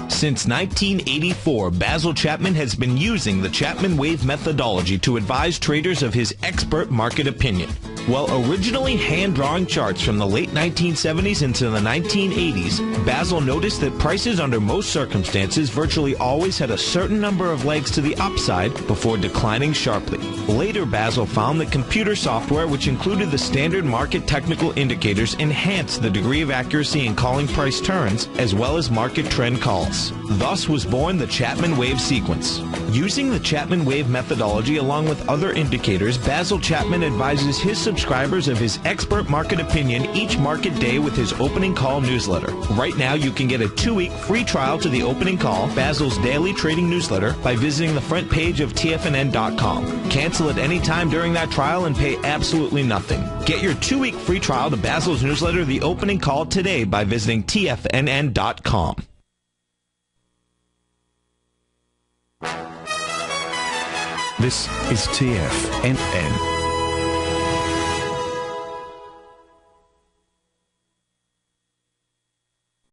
Since 1984, Basil Chapman has been using the Chapman Wave methodology to advise traders of his expert market opinion. While originally hand-drawing charts from the late 1970s into the 1980s, Basil noticed that prices under most circumstances virtually always had a certain number of legs to the upside before declining sharply. Later, Basil found that computer software, which included the standard market technical indicators, enhanced the degree of accuracy in calling price turns, as well as market trend calls. Thus was born the Chapman Wave sequence. Using the Chapman Wave methodology along with other indicators, Basil Chapman advises his subscribers of his expert market opinion each market day with his opening call newsletter. Right now, you can get a 2-week free trial to the opening call, Basil's daily trading newsletter, by visiting the front page of TFNN.com. Cancel at any time during that trial and pay absolutely nothing. Get your 2-week free trial to Basil's newsletter, The Opening Call, today by visiting TFNN.com.
This is TFNN.